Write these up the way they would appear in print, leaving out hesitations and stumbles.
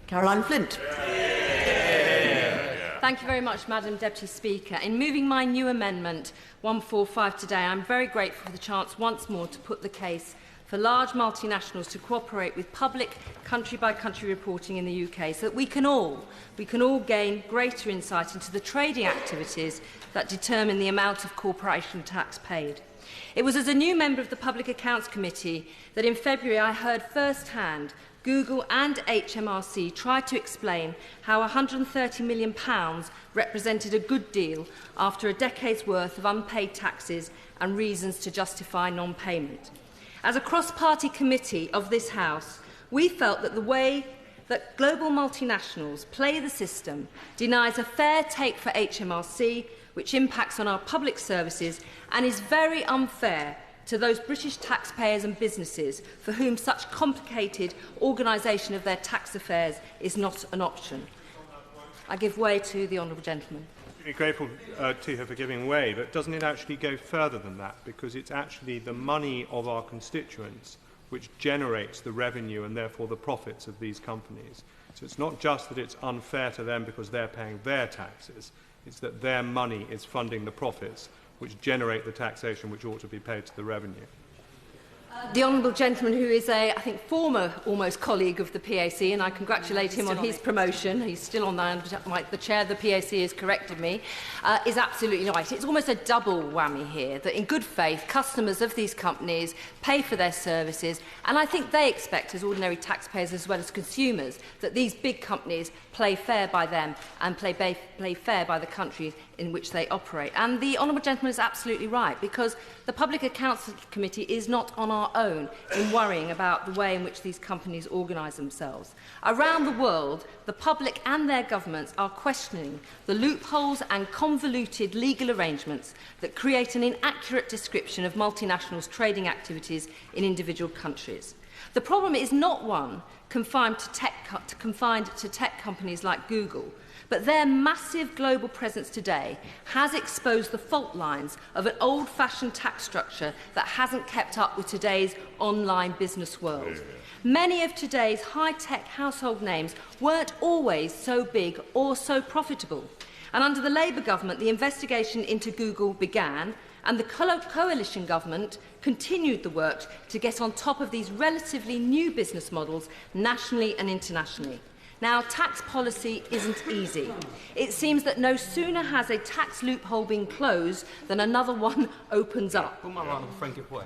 Caroline Flint. Thank you very much, Madam Deputy Speaker. In moving my new amendment 145 today, I am very grateful for the chance once more to put the case for large multinationals to cooperate with public country-by-country reporting in the UK so that we can all gain greater insight into the trading activities that determine the amount of corporation tax paid. It was as a new member of the Public Accounts Committee that in February I heard first-hand Google and HMRC tried to explain how £130 million represented a good deal after a decade's worth of unpaid taxes and reasons to justify non-payment. As a cross-party committee of this House, we felt that the way that global multinationals play the system denies a fair take for HMRC, which impacts on our public services and is very unfair to those British taxpayers and businesses for whom such complicated organisation of their tax affairs is not an option. I give way to the honourable gentleman. I'm grateful to her for giving way, but doesn't it actually go further than that? Because it's actually the money of our constituents which generates the revenue and therefore the profits of these companies. So it's not just that it's unfair to them because they're paying their taxes, it's that their money is funding the profits which generate the taxation which ought to be paid to the revenue. The honourable gentleman, who is I think, former almost colleague of the PAC, and I congratulate him on his promotion. He's still on the chair of the PAC has corrected me, is absolutely right. It's almost a double whammy here, that in good faith, customers of these companies pay for their services, and I think they expect, as ordinary taxpayers as well as consumers, that these big companies play fair by them and play fair by the countries in which they operate. And the honourable gentleman is absolutely right, because the Public Accounts Committee is not on our own in worrying about the way in which these companies organise themselves. Around the world, the public and their governments are questioning the loopholes and convoluted legal arrangements that create an inaccurate description of multinationals' trading activities in individual countries. The problem is not one confined to tech companies like Google, but their massive global presence today has exposed the fault lines of an old-fashioned tax structure that hasn't kept up with today's online business world. Many of today's high-tech household names weren't always so big or so profitable. And under the Labour government, the investigation into Google began, and the coalition government continued the work to get on top of these relatively new business models nationally and internationally. Now, tax policy isn't easy. It seems that no sooner has a tax loophole been closed than another one opens up.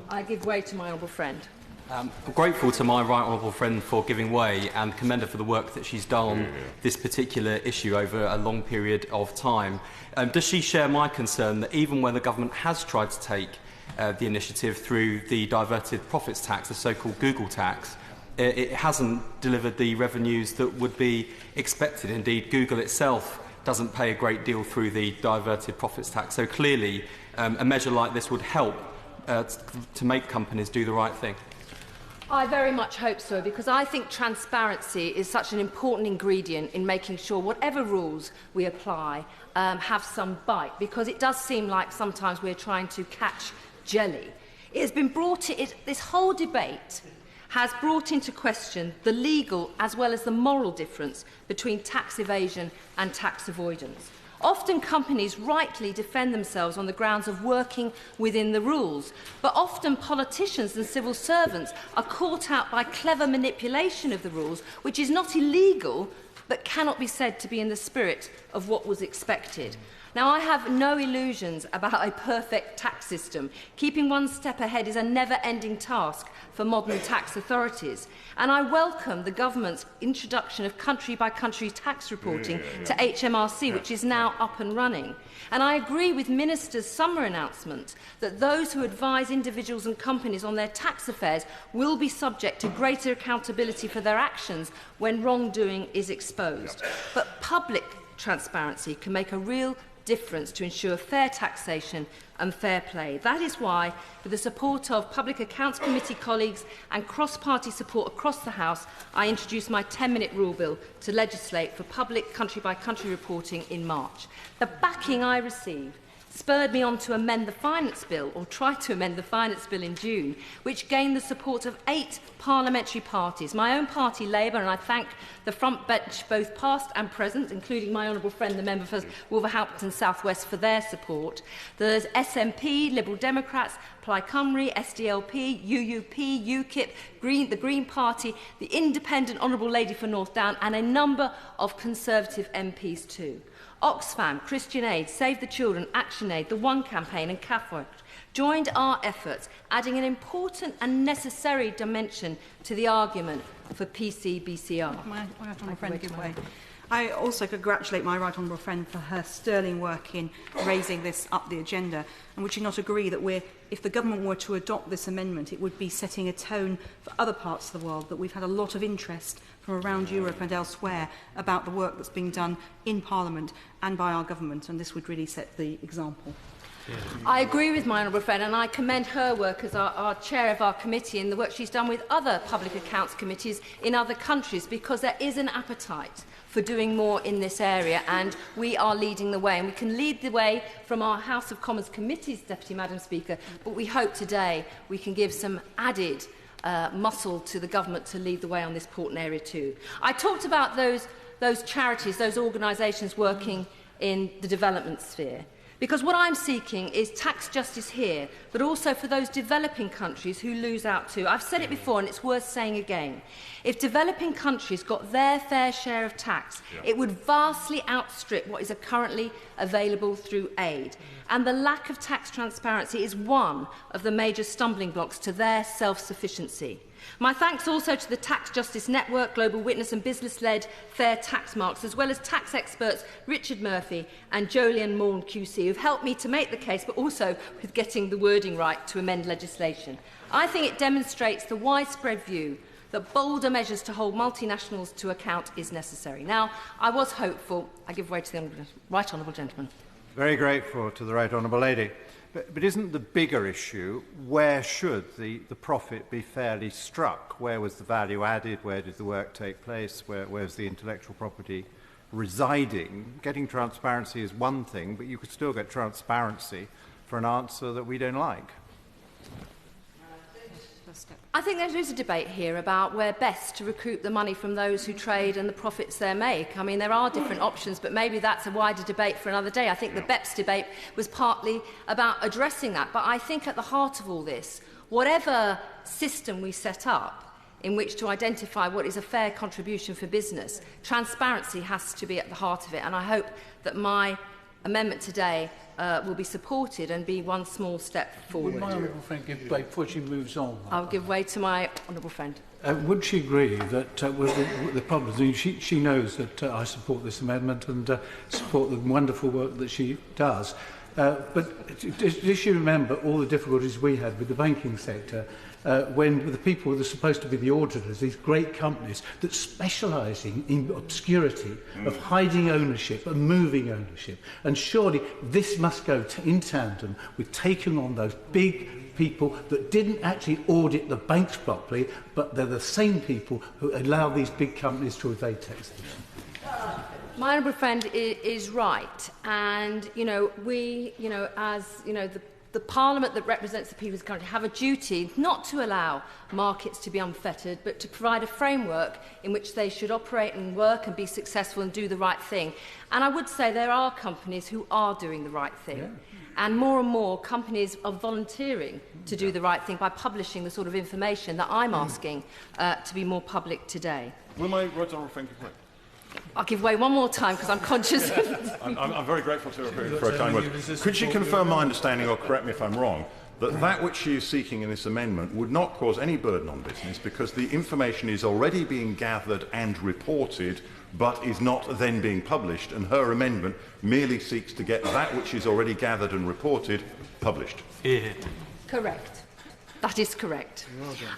I give way to my honourable friend. I'm grateful to my right honourable friend for giving way and commend her for the work that she's done on this particular issue over a long period of time. Does she share my concern that even when the government has tried to take the initiative through the diverted profits tax, the so-called Google tax, it hasn't delivered the revenues that would be expected? Indeed, Google itself doesn't pay a great deal through the diverted profits tax. So clearly, a measure like this would help to make companies do the right thing. I very much hope so, because I think transparency is such an important ingredient in making sure whatever rules we apply have some bite, because it does seem like sometimes we're trying to catch jelly. It has been this whole debate has brought into question the legal as well as the moral difference between tax evasion and tax avoidance. Often companies rightly defend themselves on the grounds of working within the rules, but often politicians and civil servants are caught out by clever manipulation of the rules, which is not illegal, but cannot be said to be in the spirit of what was expected. Now, I have no illusions about a perfect tax system. Keeping one step ahead is a never-ending task for modern tax authorities. And I welcome the government's introduction of country-by-country tax reporting to HMRC, which is now up and running. And I agree with Minister's summer announcement that those who advise individuals and companies on their tax affairs will be subject to greater accountability for their actions when wrongdoing is exposed. But public transparency can make a real difference to ensure fair taxation and fair play. That is why, with the support of Public Accounts Committee colleagues and cross-party support across the House, I introduced my 10-minute rule bill to legislate for public country-by-country reporting in March. The backing I receive spurred me on to amend the Finance Bill, or try to amend the Finance Bill in June, which gained the support of 8 parliamentary parties. My own party, Labour, and I thank the front bench, both past and present, including my honourable friend, the member for Wolverhampton South West, for their support. There's SNP, Liberal Democrats, Plaid Cymru, SDLP, UUP, UKIP, the Green Party, the Independent Honourable Lady for North Down, and a number of Conservative MPs too. Oxfam, Christian Aid, Save the Children, Action Aid, the One Campaign and CAFWORK joined our efforts, adding an important and necessary dimension to the argument for PCBCR. I also congratulate my right honourable friend for her sterling work in raising this up the agenda. And would she not agree that if the government were to adopt this amendment, it would be setting a tone for other parts of the world, that we've had a lot of interest from around Europe and elsewhere about the work that's being done in Parliament and by our government, and this would really set the example. I agree with my honourable friend, and I commend her work as our chair of our committee and the work she's done with other public accounts committees in other countries, because there is an appetite for doing more in this area, and we are leading the way. And we can lead the way from our House of Commons committees, Deputy Madam Speaker, but we hope today we can give some added muscle to the government to lead the way on this important area too. I talked about those charities, those organisations working in the development sphere. Because what I'm seeking is tax justice here, but also for those developing countries who lose out too. I've said it before, and it's worth saying again. If developing countries got their fair share of tax, it would vastly outstrip what is currently available through aid. And the lack of tax transparency is one of the major stumbling blocks to their self-sufficiency. My thanks also to the Tax Justice Network, Global Witness and business-led Fair Tax Marks, as well as tax experts Richard Murphy and Jolyon Morn QC, who've helped me to make the case, but also with getting the wording right to amend legislation. I think it demonstrates the widespread view that bolder measures to hold multinationals to account is necessary. Now, I was hopeful. I give way to the right honourable gentleman. Very grateful to the right honourable lady. But isn't the bigger issue, where should the profit be fairly struck? Where was the value added? Where did the work take place? Where's the intellectual property residing? Getting transparency is one thing, but you could still get transparency for an answer that we don't like. I think there is a debate here about where best to recoup the money from those who trade and the profits they make. I mean, there are different options, but maybe that's a wider debate for another day. I think the BEPS debate was partly about addressing that. But I think at the heart of all this, whatever system we set up in which to identify what is a fair contribution for business, transparency has to be at the heart of it. And I hope that my amendment today will be supported and be one small step forward. Would my honourable friend give way before she moves on? I'll give way to my honourable friend. Would she agree that with the problem, she knows that I support this amendment and support the wonderful work that she does, but does she remember all the difficulties we had with the banking sector when the people that are supposed to be the auditors, these great companies that specialise in obscurity of hiding ownership and moving ownership? And surely this must go in tandem with taking on those big people that didn't actually audit the banks properly, but they're the same people who allow these big companies to evade taxation. My honourable friend is right, and we, as the Parliament that represents the people of the country, have a duty not to allow markets to be unfettered, but to provide a framework in which they should operate and work and be successful and do the right thing. And I would say there are companies who are doing the right thing. Yeah. And more companies are volunteering to do the right thing by publishing the sort of information that I'm asking to be more public today. Will my right honourable friend give way? I'll give way one more time because I'm conscious. I'm very grateful to her for her kind words. Could she confirm my understanding, or correct me if I'm wrong, that which she is seeking in this amendment would not cause any burden on business because the information is already being gathered and reported but is not then being published, and her amendment merely seeks to get that which is already gathered and reported published? Correct. That is correct.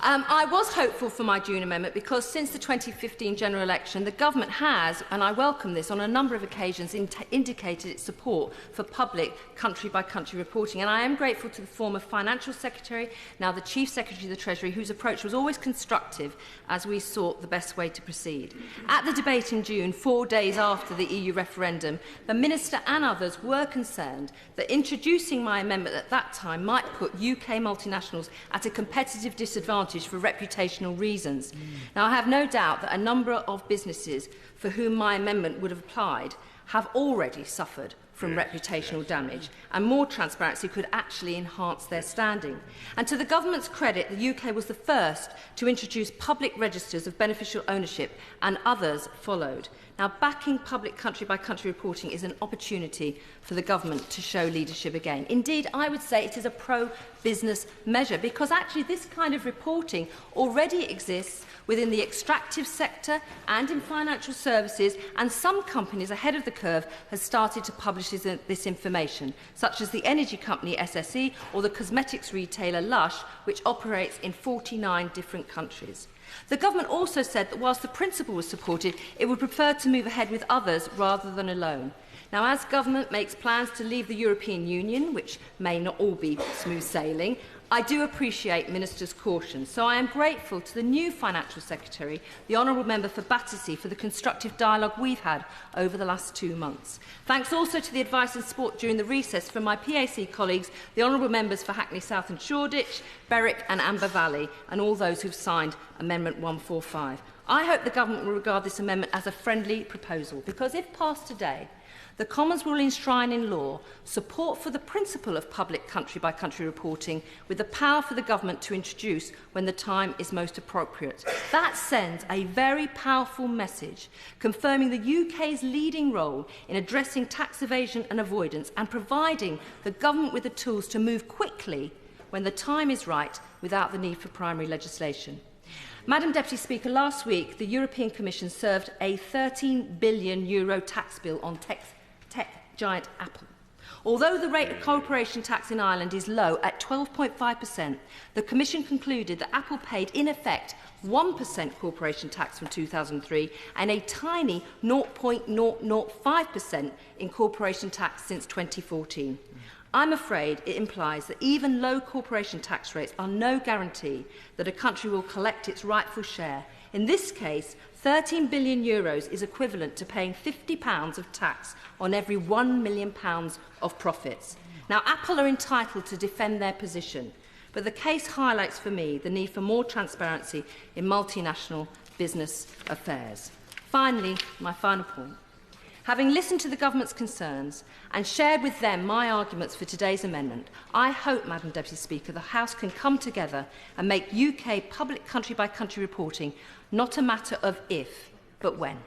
I was hopeful for my June amendment because since the 2015 general election, the government has, and I welcome this, on a number of occasions indicated its support for public country-by-country reporting. And I am grateful to the former Financial Secretary, now the Chief Secretary of the Treasury, whose approach was always constructive as we sought the best way to proceed. At the debate in June, 4 days after the EU referendum, the Minister and others were concerned that introducing my amendment at that time might put UK multinationals at a competitive disadvantage for reputational reasons. Now, I have no doubt that a number of businesses for whom my amendment would have applied have already suffered from reputational damage, and more transparency could actually enhance their standing. And to the government's credit, the UK was the first to introduce public registers of beneficial ownership, and others followed. Now, backing public country-by-country reporting is an opportunity for the government to show leadership again. Indeed, I would say it is a pro-business measure, because actually this kind of reporting already exists within the extractive sector and in financial services, and some companies ahead of the curve have started to publish this information, such as the energy company SSE or the cosmetics retailer Lush, which operates in 49 different countries. The government also said that whilst the principle was supported, it would prefer to move ahead with others rather than alone. Now, as government makes plans to leave the European Union, which may not all be smooth sailing, I do appreciate Minister's caution, so I am grateful to the new Financial Secretary, the Honourable Member for Battersea, for the constructive dialogue we've had over the last 2 months. Thanks also to the advice and support during the recess from my PAC colleagues, the Honourable Members for Hackney South and Shoreditch, Berwick and Amber Valley, and all those who've signed Amendment 145. I hope the Government will regard this amendment as a friendly proposal, because if passed today, the Commons will enshrine in law support for the principle of public country-by-country reporting, with the power for the government to introduce when the time is most appropriate. That sends a very powerful message, confirming the UK's leading role in addressing tax evasion and avoidance, and providing the government with the tools to move quickly when the time is right, without the need for primary legislation. Madam Deputy Speaker, last week the European Commission served a €13 billion tax bill on tech giant Apple. Although the rate of corporation tax in Ireland is low at 12.5%, the Commission concluded that Apple paid in effect 1% corporation tax from 2003 and a tiny 0.005% in corporation tax since 2014. I'm afraid it implies that even low corporation tax rates are no guarantee that a country will collect its rightful share. In this case, €13 billion is equivalent to paying £50 of tax on every £1 million of profits. Now, Apple are entitled to defend their position, but the case highlights for me the need for more transparency in multinational business affairs. Finally, my final point. Having listened to the government's concerns and shared with them my arguments for today's amendment, I hope, Madam Deputy Speaker, the House can come together and make UK public country-by-country reporting not a matter of if, but when.